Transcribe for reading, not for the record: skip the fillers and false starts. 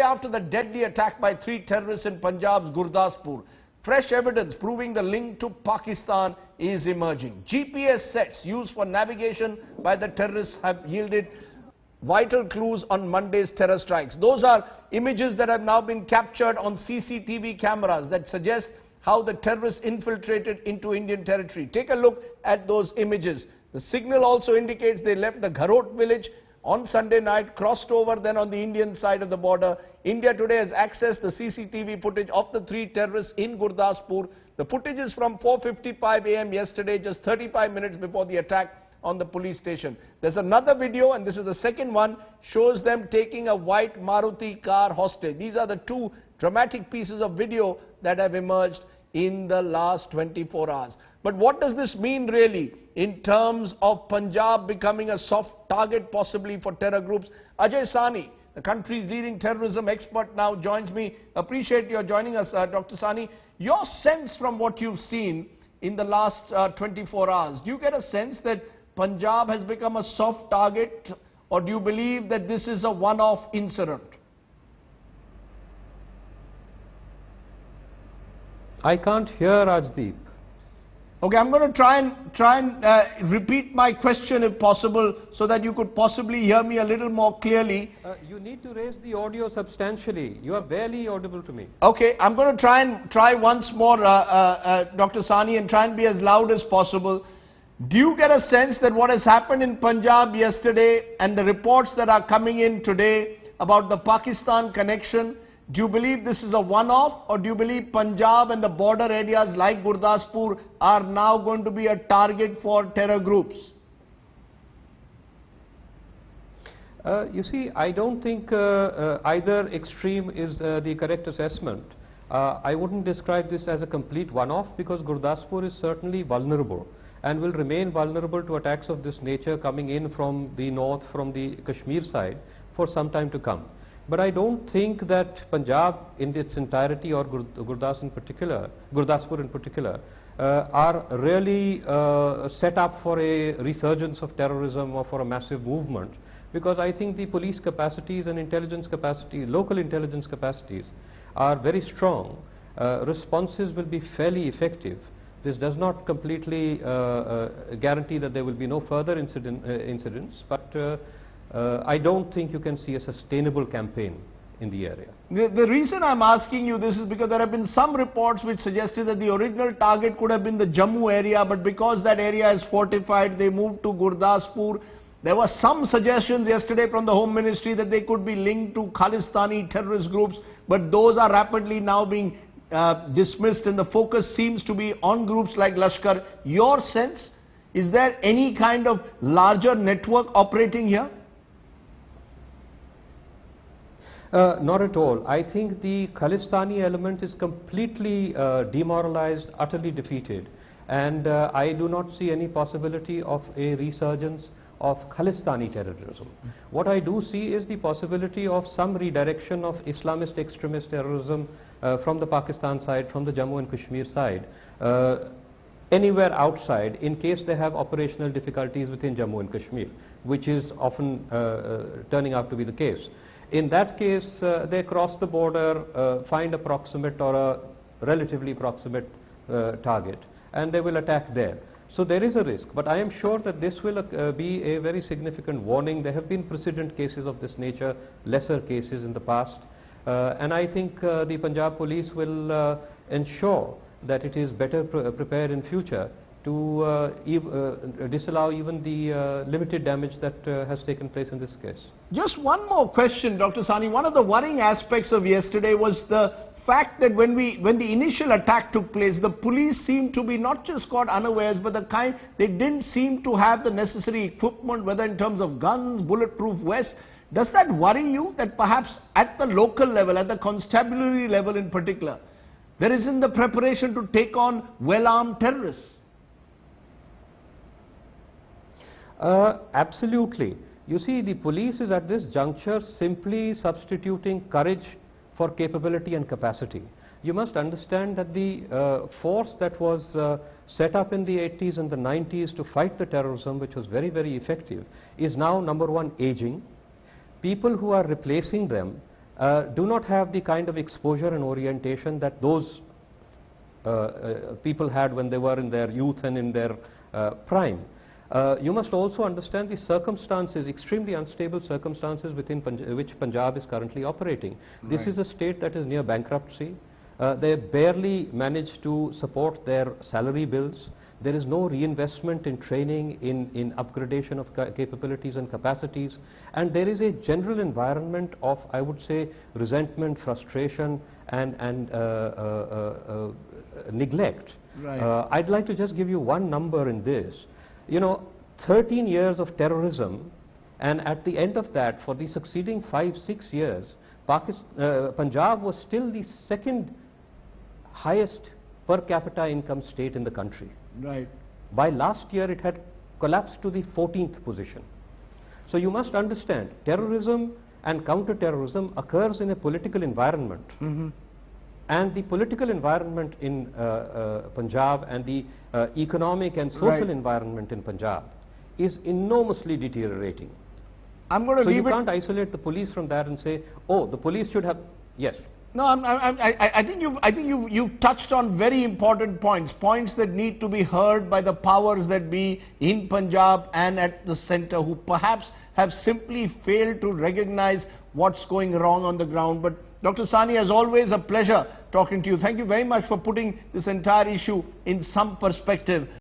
after the deadly attack by 3 terrorists in Punjab's Gurdaspur, fresh evidence proving the link to Pakistan is emerging. GPS sets used for navigation by the terrorists have yielded vital clues on Monday's terror strikes. Those are images that have now been captured on CCTV cameras that suggest how the terrorists infiltrated into Indian territory. Take a look at those images. The signal also indicates they left the Gharot village on Sunday night, crossed over then on the Indian side of the border. India Today has accessed the CCTV footage of the 3 terrorists in Gurdaspur. The footage is from 4:55 a.m. yesterday, just 35 minutes before the attack on the police station. There's another video, and this is the second one, shows them taking a white Maruti car hostage. These are the 2 dramatic pieces of video that have emerged in the last 24 hours. But what does this mean really in terms of Punjab becoming a soft target possibly for terror groups? Ajay Sani, the country's leading terrorism expert, now joins me. Appreciate your joining us, Dr. Sani. Your sense from what you've seen in the last 24 hours, do you get a sense that Punjab has become a soft target, or do you believe that this is a one-off incident? I can't hear Rajdeep. Okay, I'm going to try and repeat my question if possible, so that you could possibly hear me a little more clearly. You need to raise the audio substantially. You are barely audible to me. Okay, I'm going to try once more, Dr. Sani, and try and be as loud as possible. Do you get a sense that what has happened in Punjab yesterday and the reports that are coming in today about the Pakistan connection, do you believe this is a one-off, or do you believe Punjab and the border areas like Gurdaspur are now going to be a target for terror groups? You see, I don't think either extreme is the correct assessment. I wouldn't describe this as a complete one-off, because Gurdaspur is certainly vulnerable and will remain vulnerable to attacks of this nature coming in from the north, from the Kashmir side, for some time to come. But I don't think that Punjab in its entirety, or Gurdaspur in particular, are really set up for a resurgence of terrorism or for a massive movement, because I think the police capacities and intelligence capacities, local intelligence capacities, are very strong. Responses will be fairly effective. This does not completely guarantee that there will be no further incidents, but I don't think you can see a sustainable campaign in the area. The reason I'm asking you this is because there have been some reports which suggested that the original target could have been the Jammu area, but because that area is fortified, they moved to Gurdaspur. There were some suggestions yesterday from the Home Ministry that they could be linked to Khalistani terrorist groups, but those are rapidly now being dismissed, and the focus seems to be on groups like Lashkar. Your sense, is there any kind of larger network operating here? Not at all. I think the Khalistani element is completely demoralized, utterly defeated, and I do not see any possibility of a resurgence of Khalistani terrorism. What I do see is the possibility of some redirection of Islamist extremist terrorism from the Pakistan side, from the Jammu and Kashmir side, anywhere outside, in case they have operational difficulties within Jammu and Kashmir, which is often turning out to be the case. In that case, they cross the border, find a proximate or a relatively proximate target, and they will attack there. So there is a risk, but I am sure that this will be a very significant warning. There have been precedent cases of this nature, lesser cases in the past, and I think the Punjab police will ensure that it is better prepared in future to disallow even the limited damage that has taken place in this case. Just one more question, Dr. Sani. One of the worrying aspects of yesterday was the fact that when the initial attack took place, the police seemed to be not just caught unawares, but they didn't seem to have the necessary equipment, whether in terms of guns, bulletproof vests. Does that worry you, that perhaps at the local level, at the constabulary level in particular, there isn't the preparation to take on well-armed terrorists? Absolutely. You see, the police is at this juncture simply substituting courage for capability and capacity. You must understand that the force that was set up in the 80s and the 90s to fight the terrorism, which was very, very effective, is now, number one, aging. People who are replacing them do not have the kind of exposure and orientation that those people had when they were in their youth and in their prime. You must also understand the circumstances, extremely unstable circumstances within which Punjab is currently operating. This is a state that is near bankruptcy. They barely manage to support their salary bills. There is no reinvestment in training, in upgradation of capabilities and capacities, and there is a general environment of, I would say, resentment, frustration, and neglect. Right. I'd like to just give you one number in this. You know, 13 years of terrorism, and at the end of that, for the succeeding 5-6 years, Punjab was still the second highest per capita income state in the country. Right. By last year, it had collapsed to the 14th position. So you must understand, terrorism and counter-terrorism occurs in a political environment. And the political environment in Punjab and the economic and social environment in Punjab is enormously deteriorating. I'm going to So leave you it. can't isolate the police from that and say, oh, the police should have, yes. No, I think you've touched on very important points that need to be heard by the powers that be in Punjab and at the center, who perhaps have simply failed to recognize what's going wrong on the ground. But Dr. Sani, as always, a pleasure talking to you. Thank you very much for putting this entire issue in some perspective.